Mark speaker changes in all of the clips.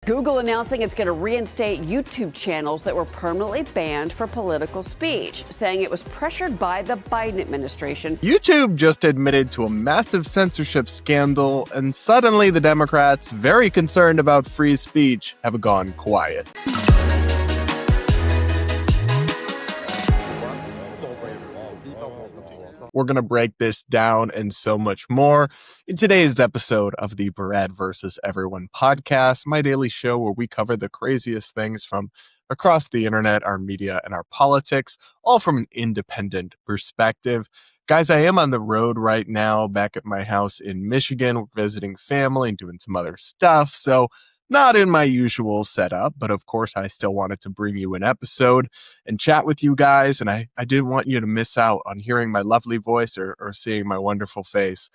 Speaker 1: Google announcing it's going to reinstate YouTube channels that were permanently banned for political speech, saying it was pressured by the Biden administration.
Speaker 2: YouTube just admitted to a massive censorship scandal, and suddenly the Democrats, very concerned about free speech, have gone quiet. We're going to break this down and so much more in today's episode of the Brad vs. Everyone podcast, my daily show where we cover the craziest things from across the internet, our media, and our politics, all from an independent perspective. Guys, I am on the road right now, back at my house in Michigan, visiting family and doing some other stuff, so not in my usual setup, but of course I still wanted to bring you an episode and chat with you guys, and I didn't want you to miss out on hearing my lovely voice or seeing my wonderful face,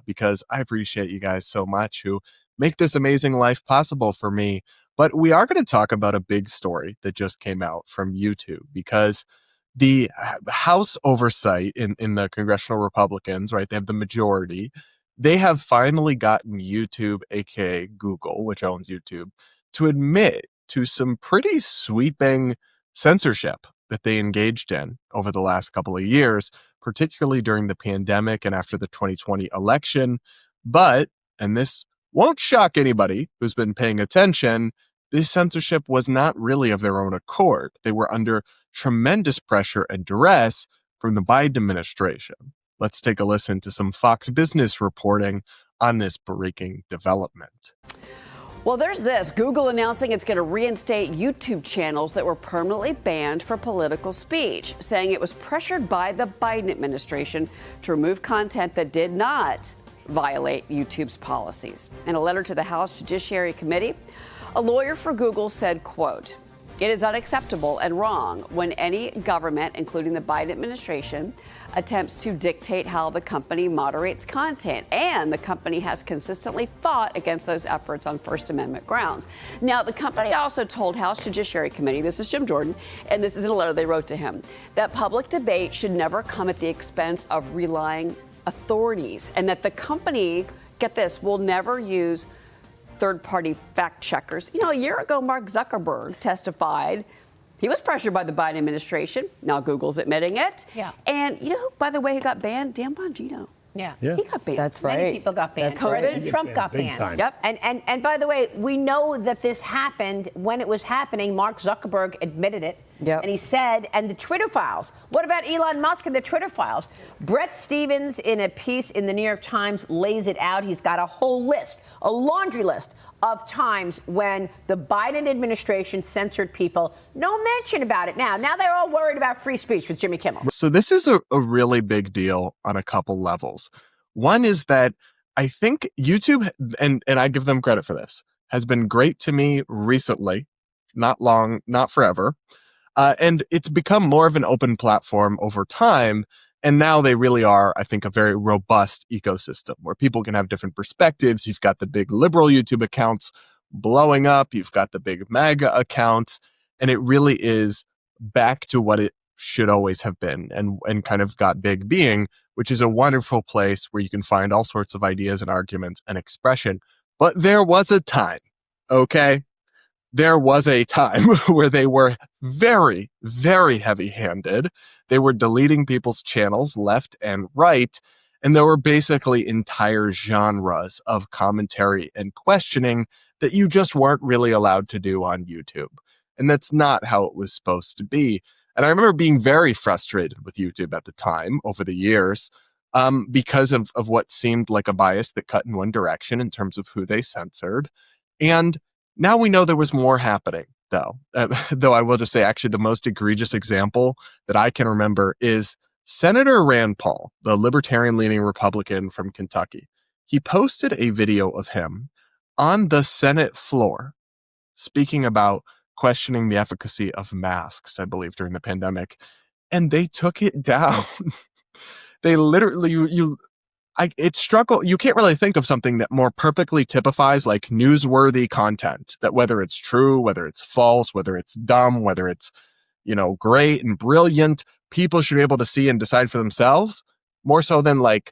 Speaker 2: because I appreciate you guys so much who make this amazing life possible for me. But we are going to talk about a big story that just came out from YouTube, because the House oversight in the congressional Republicans, right, they have the majority. They have finally gotten YouTube, aka Google, which owns YouTube, to admit to some pretty sweeping censorship that they engaged in over the last couple of years, particularly during the pandemic and after the 2020 election. But, and this won't shock anybody who's been paying attention, this censorship was not really of their own accord. They were under tremendous pressure and duress from the Biden administration. Let's take a listen to some Fox Business reporting on this breaking development.
Speaker 1: Well, there's this. Google announcing it's going to reinstate YouTube channels that were permanently banned for political speech, saying it was pressured by the Biden administration to remove content that did not violate YouTube's policies. In a letter to the House Judiciary Committee, a lawyer for Google said, quote, "It is unacceptable and wrong when any government, including the Biden administration, attempts to dictate how the company moderates content, and the company has consistently fought against those efforts on First Amendment grounds." Now, the company also told House Judiciary Committee, this is Jim Jordan, and this is in a letter they wrote to him, that public debate should never come at the expense of relying authorities, and that the company, get this, will never use third-party fact checkers. You know, a year ago, Mark Zuckerberg testified he was pressured by the Biden administration. Now Google's admitting it.
Speaker 3: Yeah.
Speaker 1: And you know who, by the way, who got banned? Dan Bongino.
Speaker 3: Yeah.
Speaker 1: He got banned.
Speaker 4: That's right.
Speaker 3: Many people got banned.
Speaker 4: That's right.
Speaker 3: President Trump got
Speaker 4: Big
Speaker 3: banned.
Speaker 4: time.
Speaker 1: Yep.
Speaker 3: And by the way, we know that this happened when it was happening. Mark Zuckerberg admitted it.
Speaker 4: Yep.
Speaker 3: And he said, and the Twitter files. What about Elon Musk and the Twitter files? Brett Stevens, in a piece in the New York Times, lays it out. He's got a whole list, a laundry list of times when the Biden administration censored people. No mention about it now. Now they're all worried about free speech with Jimmy Kimmel.
Speaker 2: So this is a really big deal on a couple levels. One is that I think YouTube, and I give them credit for this, has been great to me recently, not long, not forever. And it's become more of an open platform over time. And now they really are, I think, a very robust ecosystem where people can have different perspectives. You've got the big liberal YouTube accounts blowing up. You've got the big MAGA accounts. And it really is back to what it should always have been and kind of got big being, which is a wonderful place where you can find all sorts of ideas and arguments and expression. But there was a time, okay? There was a time where they were very, very heavy-handed. They were deleting people's channels left and right, and there were basically entire genres of commentary and questioning that you just weren't really allowed to do on YouTube. And that's not how it was supposed to be. And I remember being very frustrated with YouTube at the time over the years because of what seemed like a bias that cut in one direction in terms of who they censored. And now we know there was more happening, though. Though I will just say, actually, the most egregious example that I can remember is Senator Rand Paul, the libertarian-leaning Republican from Kentucky. He posted a video of him on the Senate floor speaking about questioning the efficacy of masks, I believe, during the pandemic. And they took it down. They literally, you can't really think of something that more perfectly typifies like newsworthy content, that whether it's true, whether it's false, whether it's dumb, whether it's, great and brilliant, people should be able to see and decide for themselves, more so than like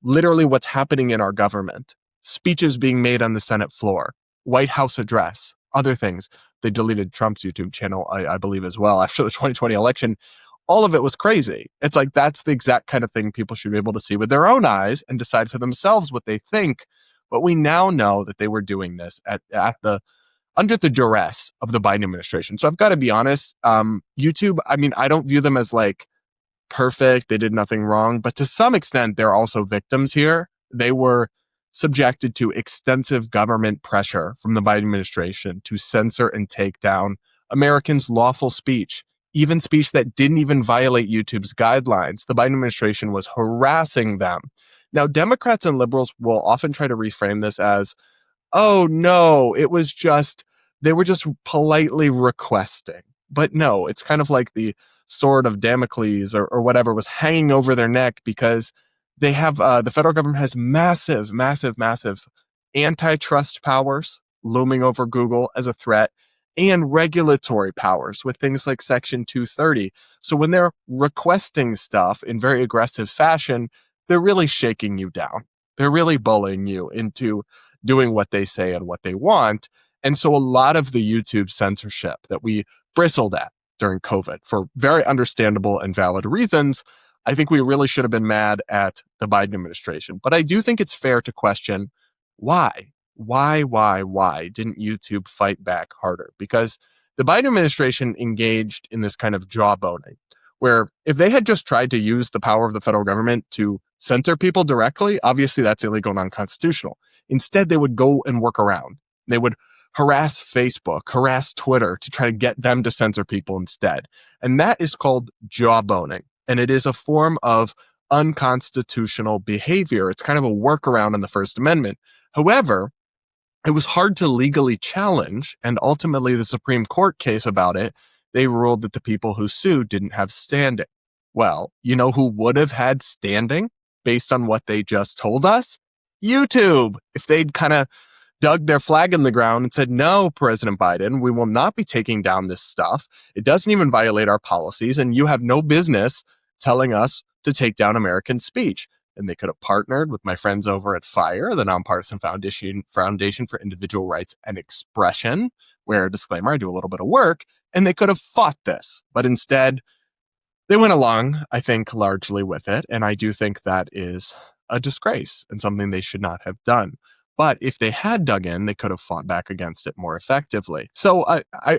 Speaker 2: literally what's happening in our government. Speeches being made on the Senate floor. White House address, other things. They deleted Trump's YouTube channel, I believe, as well after the 2020 election. All of it was crazy. It's like that's the exact kind of thing people should be able to see with their own eyes and decide for themselves what they think. But we now know that they were doing this under the duress of the Biden administration. So I've got to be honest, YouTube, I mean, I don't view them as like perfect. They did nothing wrong, but to some extent, they're also victims here. They were subjected to extensive government pressure from the Biden administration to censor and take down Americans' lawful speech, even speech that didn't even violate YouTube's guidelines. The Biden administration was harassing them. Now, Democrats and liberals will often try to reframe this as, oh no, they were just politely requesting. But no, it's kind of like the sword of Damocles or whatever was hanging over their neck because they have, the federal government has massive, massive, massive antitrust powers looming over Google as a threat and regulatory powers with things like Section 230. So when they're requesting stuff in very aggressive fashion, they're really shaking you down. They're really bullying you into doing what they say and what they want. And so a lot of the YouTube censorship that we bristled at during COVID for very understandable and valid reasons, I think we really should have been mad at the Biden administration. But I do think it's fair to question why? Why didn't YouTube fight back harder? Because the Biden administration engaged in this kind of jawboning, where if they had just tried to use the power of the federal government to censor people directly, obviously that's illegal and unconstitutional. Instead, they would go and work around. They would harass Facebook, harass Twitter to try to get them to censor people instead. And that is called jawboning. And it is a form of unconstitutional behavior. It's kind of a workaround in the First Amendment. However, it was hard to legally challenge, and ultimately the Supreme Court case about it, they ruled that the people who sued didn't have standing. Well, you know who would have had standing based on what they just told us? YouTube. If they'd kind of dug their flag in the ground and said, no, President Biden, we will not be taking down this stuff. It doesn't even violate our policies, and you have no business telling us to take down American speech. And they could have partnered with my friends over at FIRE, the Nonpartisan Foundation for Individual Rights and Expression, where, disclaimer, I do a little bit of work, and they could have fought this. But instead, they went along, I think, largely with it. And I do think that is a disgrace and something they should not have done. But if they had dug in, they could have fought back against it more effectively. So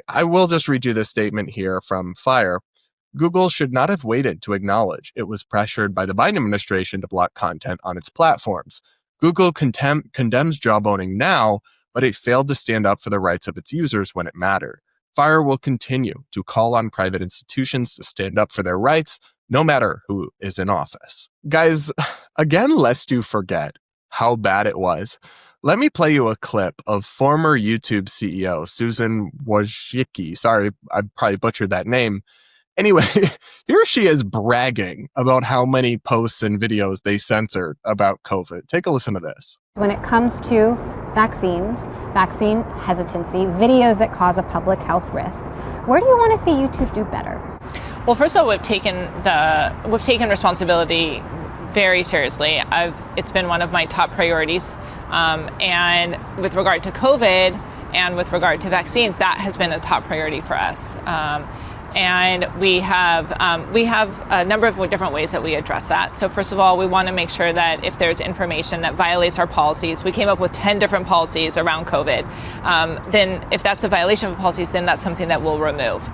Speaker 2: I will just read you this statement here from FIRE. Google should not have waited to acknowledge it was pressured by the Biden administration to block content on its platforms. Google condemns jawboning now, but it failed to stand up for the rights of its users when it mattered. FIRE will continue to call on private institutions to stand up for their rights, no matter who is in office. Guys, again, lest you forget how bad it was, let me play you a clip of former YouTube CEO Susan Wojcicki. Sorry, I probably butchered that name. Anyway, here she is bragging about how many posts and videos they censored about COVID. Take a listen to this.
Speaker 4: When it comes to vaccines, vaccine hesitancy, videos that cause a public health risk, where do you want to see YouTube do better?
Speaker 5: Well, first of all, we've taken responsibility very seriously. It's been one of my top priorities, and with regard to COVID and with regard to vaccines, that has been a top priority for us. And we have a number of different ways that we address that. So first of all, we want to make sure that if there's information that violates our policies, we came up with 10 different policies around COVID. Then if that's a violation of policies, then that's something that we'll remove.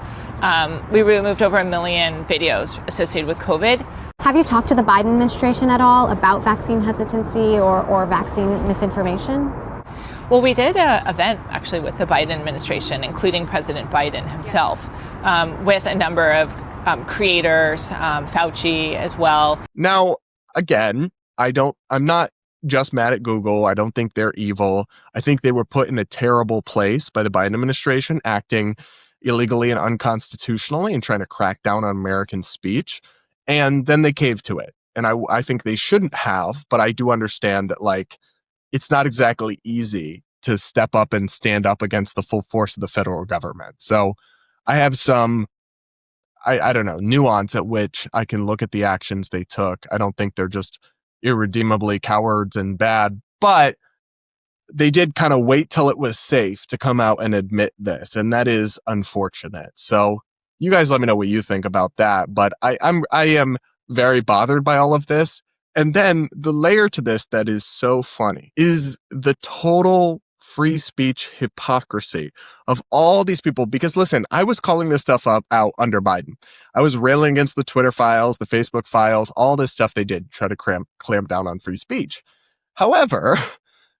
Speaker 5: We removed over 1 million videos associated with COVID.
Speaker 4: Have you talked to the Biden administration at all about vaccine hesitancy or vaccine misinformation?
Speaker 5: Well, we did an event actually with the Biden administration, including President Biden himself, with a number of creators, Fauci as well.
Speaker 2: Now, again, I'm not just mad at Google. I don't think they're evil. I think they were put in a terrible place by the Biden administration, acting illegally and unconstitutionally and trying to crack down on American speech. And then they caved to it. And I think they shouldn't have, but I do understand that, like, it's not exactly easy to step up and stand up against the full force of the federal government. So I have some, I don't know, nuance at which I can look at the actions they took. I don't think they're just irredeemably cowards and bad, but they did kind of wait till it was safe to come out and admit this, and that is unfortunate. So you guys let me know what you think about that. But I am very bothered by all of this. And then the layer to this that is so funny is the total free speech hypocrisy of all these people. Because listen, I was calling this stuff out under Biden. I was railing against the Twitter files, the Facebook files, all this stuff they did to try to clamp down on free speech. However,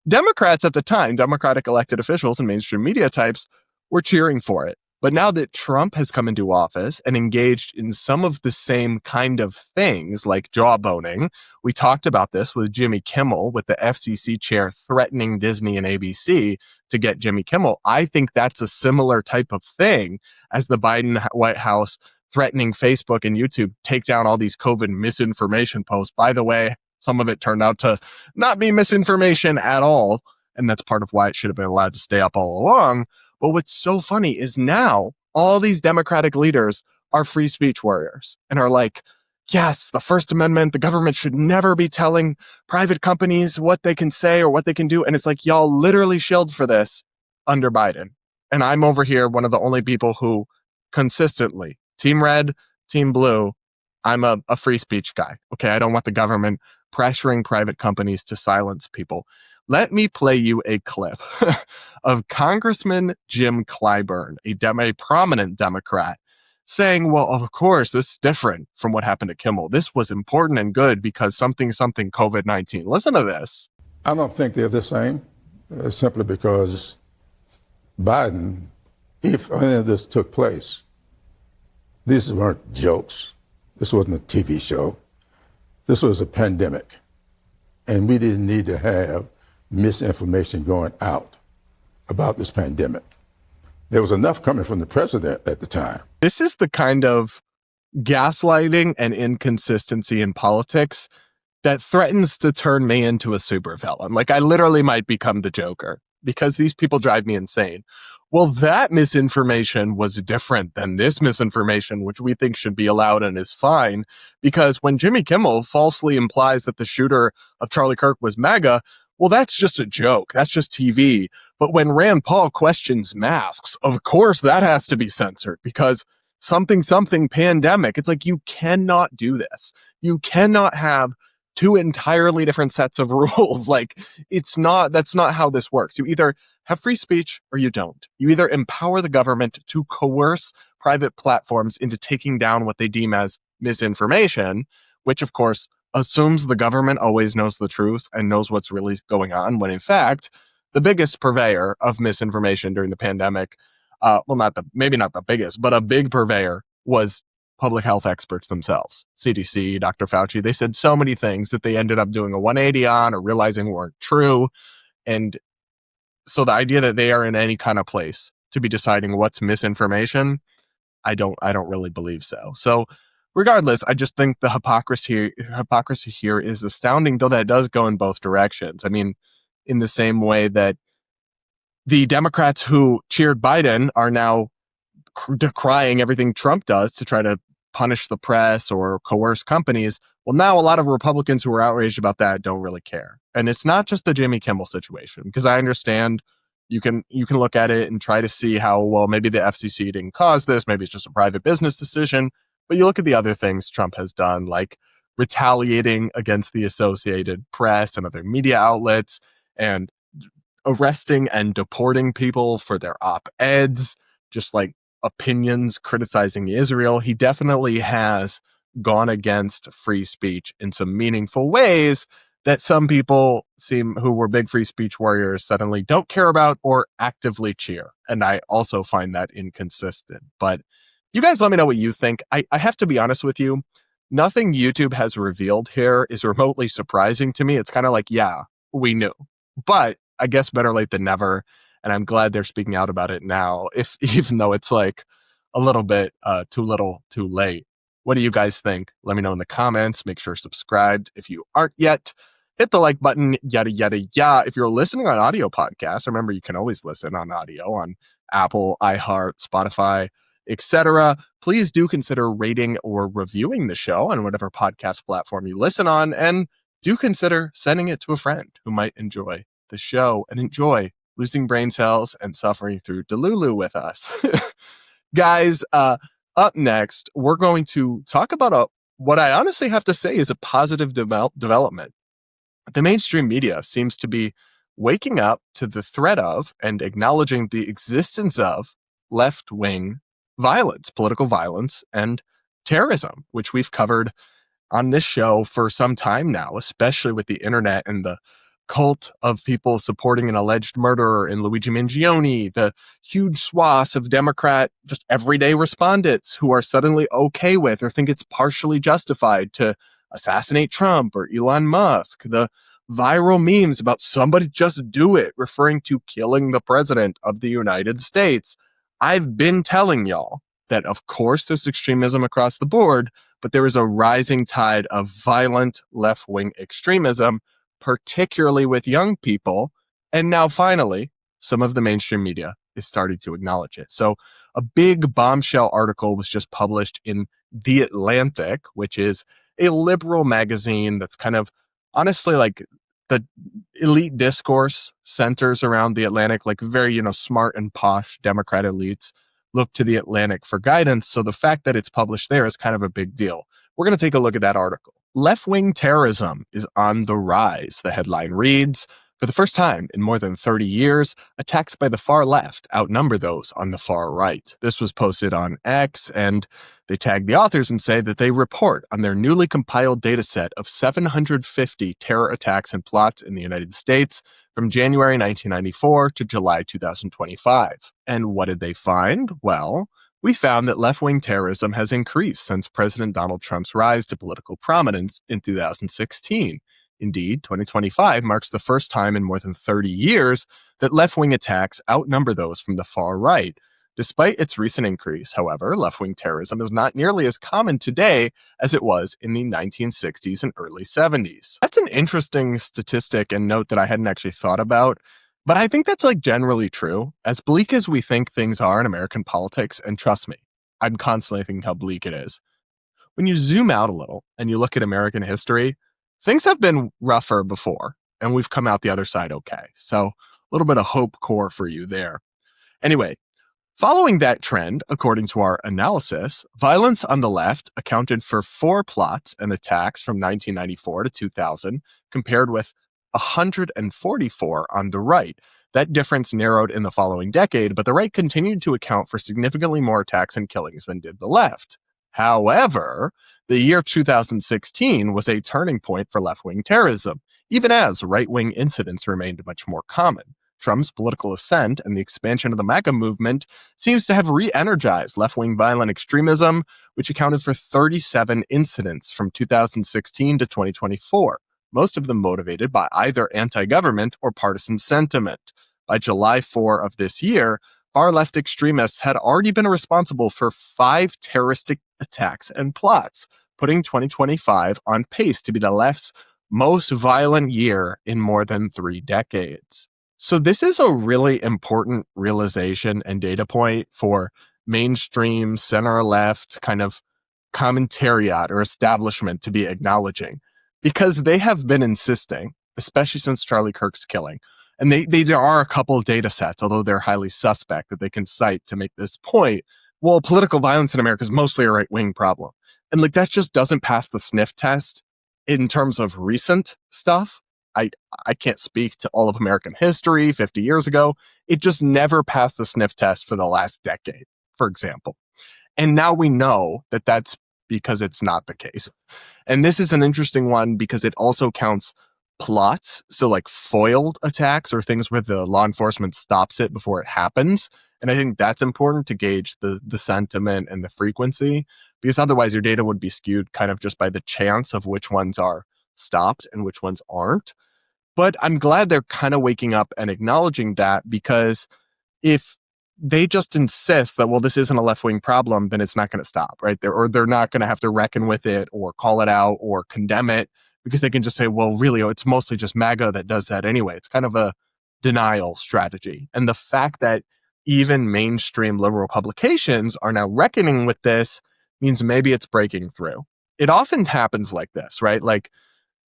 Speaker 2: Democrats at the time, Democratic elected officials and mainstream media types, were cheering for it. But now that Trump has come into office and engaged in some of the same kind of things like jawboning, we talked about this with Jimmy Kimmel, with the FCC chair threatening Disney and ABC to get Jimmy Kimmel. I think that's a similar type of thing as the Biden White House threatening Facebook and YouTube, take down all these COVID misinformation posts. By the way, some of it turned out to not be misinformation at all. And that's part of why it should have been allowed to stay up all along. But what's so funny is now all these Democratic leaders are free speech warriors and are like, yes, the First Amendment, the government should never be telling private companies what they can say or what they can do. And it's like, y'all literally shilled for this under Biden. And I'm over here, one of the only people who consistently, team red, team blue, I'm a free speech guy. Okay, I don't want the government pressuring private companies to silence people. Let me play you a clip of Congressman Jim Clyburn, a prominent Democrat, saying, well, of course, this is different from what happened to Kimmel. This was important and good because something COVID-19. Listen to this.
Speaker 6: I don't think they're the same, simply because Biden, if any of this took place, these weren't jokes. This wasn't a TV show. This was a pandemic. And we didn't need to have misinformation going out about this pandemic. There was enough coming from the president at the time.
Speaker 2: This is the kind of gaslighting and inconsistency in politics that threatens to turn me into a supervillain. Like, I literally might become the Joker because these people drive me insane. Well, that misinformation was different than this misinformation, which we think should be allowed and is fine, because when Jimmy Kimmel falsely implies that the shooter of Charlie Kirk was MAGA, well, that's just a joke. That's just TV. But when Rand Paul questions masks, of course that has to be censored because something pandemic. It's like, you cannot do this. You cannot have two entirely different sets of rules. Like, that's not how this works. You either have free speech or you don't. You either empower the government to coerce private platforms into taking down what they deem as misinformation, which of course assumes the government always knows the truth and knows what's really going on, when in fact, the biggest purveyor of misinformation during the pandemic, maybe not the biggest, but a big purveyor was public health experts themselves. CDC, Dr. Fauci, they said so many things that they ended up doing a 180 on or realizing weren't true. And so the idea that they are in any kind of place to be deciding what's misinformation, I don't really believe so. So regardless, I just think the hypocrisy here is astounding, though that does go in both directions. I mean, in the same way that the Democrats who cheered Biden are now decrying everything Trump does to try to punish the press or coerce companies. Well, now a lot of Republicans who are outraged about that don't really care. And it's not just the Jimmy Kimmel situation, because I understand you can look at it and try to see how, well, maybe the FCC didn't cause this. Maybe it's just a private business decision. But you look at the other things Trump has done, like retaliating against the Associated Press and other media outlets and arresting and deporting people for their op-eds, just like opinions criticizing Israel. He definitely has gone against free speech in some meaningful ways that some people who were big free speech warriors suddenly don't care about or actively cheer. And I also find that inconsistent. But you guys let me know what you think. I have to be honest with you. Nothing YouTube has revealed here is remotely surprising to me. It's kind of like, yeah, we knew. But I guess better late than never. And I'm glad they're speaking out about it now, even though it's like a little bit too little, too late. What do you guys think? Let me know in the comments. Make sure you're subscribed if you aren't yet. Hit the like button, yada, yada, yada. If you're listening on audio podcasts, remember you can always listen on audio on Apple, iHeart, Spotify, etc. Please do consider rating or reviewing the show on whatever podcast platform you listen on, and do consider sending it to a friend who might enjoy the show and enjoy losing brain cells and suffering through Delulu with us. Guys, up next, we're going to talk about what I honestly have to say is a positive development. The mainstream media seems to be waking up to the threat of and acknowledging the existence of left-wing violence, political violence, and terrorism, which we've covered on this show for some time now, especially with the internet and the cult of people supporting an alleged murderer in Luigi Mangione, the huge swaths of Democrat, just everyday respondents who are suddenly okay with or think it's partially justified to assassinate Trump or Elon Musk, the viral memes about somebody just do it, referring to killing the president of the United States. I've been telling y'all that, of course, there's extremism across the board, but there is a rising tide of violent left-wing extremism, particularly with young people. And now, finally, some of the mainstream media is starting to acknowledge it. So a big bombshell article was just published in The Atlantic, which is a liberal magazine that's kind of, honestly, like the elite discourse centers around The Atlantic, like very, smart and posh Democrat elites look to The Atlantic for guidance. So the fact that it's published there is kind of a big deal. We're going to take a look at that article. Left-wing terrorism is on the rise. The headline reads, for the first time in more than 30 years, attacks by the far left outnumber those on the far right. This was posted on X, and they tag the authors and say that they report on their newly compiled data set of 750 terror attacks and plots in the United States from January 1994 to July 2025. And what did they find? Well, we found that left-wing terrorism has increased since President Donald Trump's rise to political prominence in 2016. Indeed, 2025 marks the first time in more than 30 years that left-wing attacks outnumber those from the far right. Despite its recent increase, however, left-wing terrorism is not nearly as common today as it was in the 1960s and early 70s. That's an interesting statistic and note that I hadn't actually thought about, but I think that's generally true. As bleak as we think things are in American politics, and trust me, I'm constantly thinking how bleak it is. When you zoom out a little and you look at American history, things have been rougher before, and we've come out the other side okay. So a little bit of hope core for you there. Anyway, following that trend, according to our analysis, violence on the left accounted for 4 plots and attacks from 1994 to 2000, compared with 144 on the right. That difference narrowed in the following decade, but the right continued to account for significantly more attacks and killings than did the left. However, the year 2016 was a turning point for left-wing terrorism, even as right-wing incidents remained much more common. Trump's political ascent and the expansion of the MAGA movement seems to have re-energized left-wing violent extremism, which accounted for 37 incidents from 2016 to 2024, most of them motivated by either anti-government or partisan sentiment. By July 4 of this year, far-left extremists had already been responsible for 5 terroristic attacks and plots, putting 2025 on pace to be the left's most violent year in more than 3 decades. So this is a really important realization and data point for mainstream, center-left kind of commentariat or establishment to be acknowledging, because they have been insisting, especially since Charlie Kirk's killing, and there are a couple of data sets, although they're highly suspect, that they can cite to make this point. Well, political violence in America is mostly a right-wing problem. And that just doesn't pass the sniff test in terms of recent stuff. I can't speak to all of American history 50 years ago. It just never passed the sniff test for the last decade, for example. And now we know that that's because it's not the case. And this is an interesting one because it also counts plots, so foiled attacks or things where the law enforcement stops it before it happens. And I think that's important to gauge the sentiment and the frequency, because otherwise your data would be skewed kind of just by the chance of which ones are stopped and which ones aren't. But I'm glad they're kind of waking up and acknowledging that, because if they just insist that, well, this isn't a left-wing problem, then it's not going to stop, right? They're not going to have to reckon with it or call it out or condemn it, because they can just say, well, really, it's mostly just MAGA that does that anyway. It's kind of a denial strategy. And the fact that even mainstream liberal publications are now reckoning with this means maybe it's breaking through. It often happens like this, right?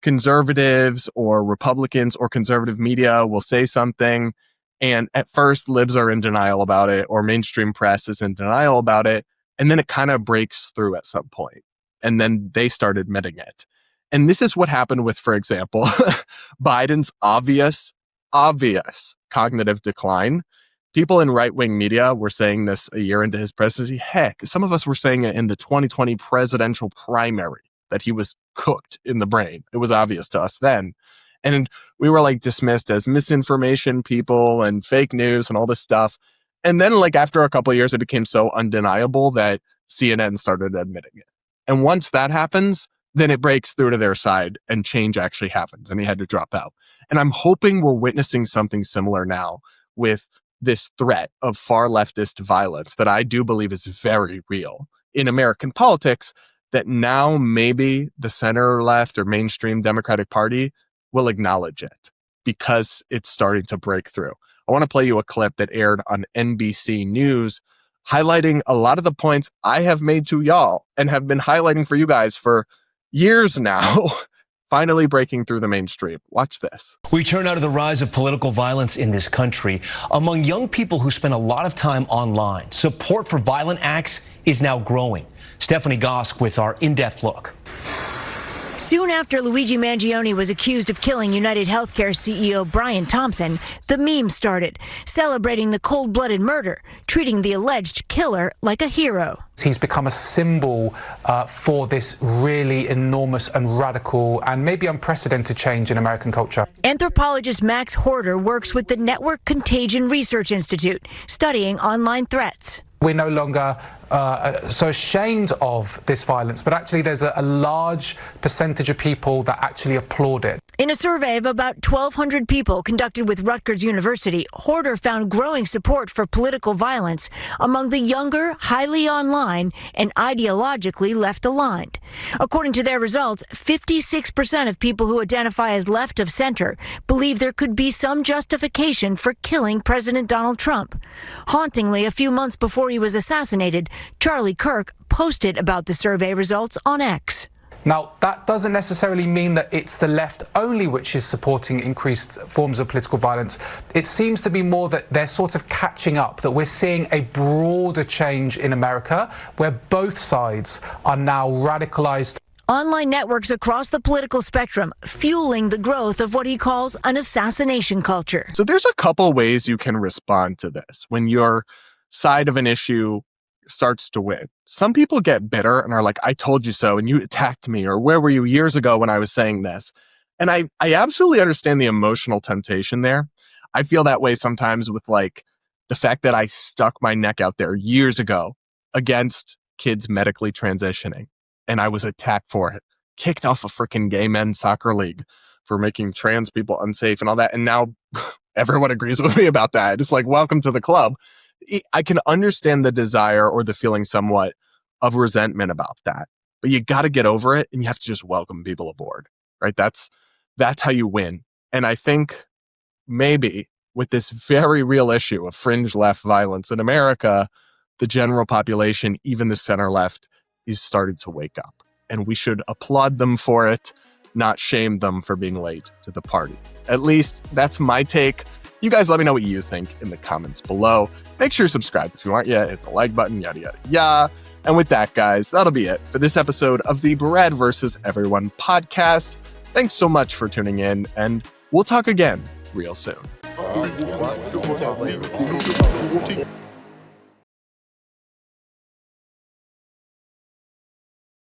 Speaker 2: conservatives or Republicans or conservative media will say something, and at first libs are in denial about it, or mainstream press is in denial about it, and then it kind of breaks through at some point, and then they start admitting it. And this is what happened with, for example, Biden's obvious cognitive decline. People in right-wing media were saying this a year into his presidency. Heck, some of us were saying it in the 2020 presidential primary, that he was cooked in the brain. It was obvious to us then. And we were like dismissed as misinformation people and fake news and all this stuff. And then like after a couple of years, it became so undeniable that CNN started admitting it. And once that happens, then it breaks through to their side and change actually happens, and he had to drop out. And I'm hoping we're witnessing something similar now with this threat of far leftist violence that I do believe is very real in American politics, that now maybe the center left or mainstream Democratic Party will acknowledge it because it's starting to break through. I want to play you a clip that aired on NBC News highlighting a lot of the points I have made to y'all and have been highlighting for you guys for years now, finally breaking through the mainstream. Watch this.
Speaker 7: We turn now to the rise of political violence in this country. Among young people who spend a lot of time online, support for violent acts is now growing. Stephanie Gosk with our in-depth look.
Speaker 8: Soon after Luigi Mangione was accused of killing United Healthcare CEO Brian Thompson, the meme started, celebrating the cold-blooded murder, treating the alleged killer like a hero.
Speaker 9: He's become a symbol for this really enormous and radical and maybe unprecedented change in American culture.
Speaker 8: Anthropologist Max Horder works with the Network Contagion Research Institute, studying online threats.
Speaker 9: We're no longer so ashamed of this violence, but actually there's a large percentage of people that actually applaud it.
Speaker 8: In a survey of about 1,200 people conducted with Rutgers University, Horder found growing support for political violence among the younger, highly online, and ideologically left-aligned. According to their results, 56% of people who identify as left of center believe there could be some justification for killing President Donald Trump. Hauntingly, a few months before he was assassinated, Charlie Kirk posted about the survey results on X.
Speaker 9: Now, that doesn't necessarily mean that it's the left only which is supporting increased forms of political violence. It seems to be more that they're sort of catching up, that we're seeing a broader change in America where both sides are now radicalized.
Speaker 8: Online networks across the political spectrum fueling the growth of what he calls an assassination culture.
Speaker 2: So there's a couple ways you can respond to this when your side of an issue starts to win. Some people get bitter and are like, I told you so, and you attacked me, or where were you years ago when I was saying this? And I absolutely understand the emotional temptation there. I feel that way sometimes with like the fact that I stuck my neck out there years ago against kids medically transitioning, and I was attacked for it, kicked off a freaking gay men's soccer league for making trans people unsafe and all that. And now everyone agrees with me about that. It's like, welcome to the club. I can understand the desire or the feeling somewhat of resentment about that, but you got to get over it and you have to just welcome people aboard, right? That's how you win. And I think maybe with this very real issue of fringe left violence in America, the general population, even the center left, is starting to wake up, and we should applaud them for it, not shame them for being late to the party. At least that's my take. You guys let me know what you think in the comments below. Make sure you subscribe if you aren't yet, hit the like button, yada, yada, yada. And with that, guys, that'll be it for this episode of the Brad vs. Everyone podcast. Thanks so much for tuning in, and we'll talk again real soon.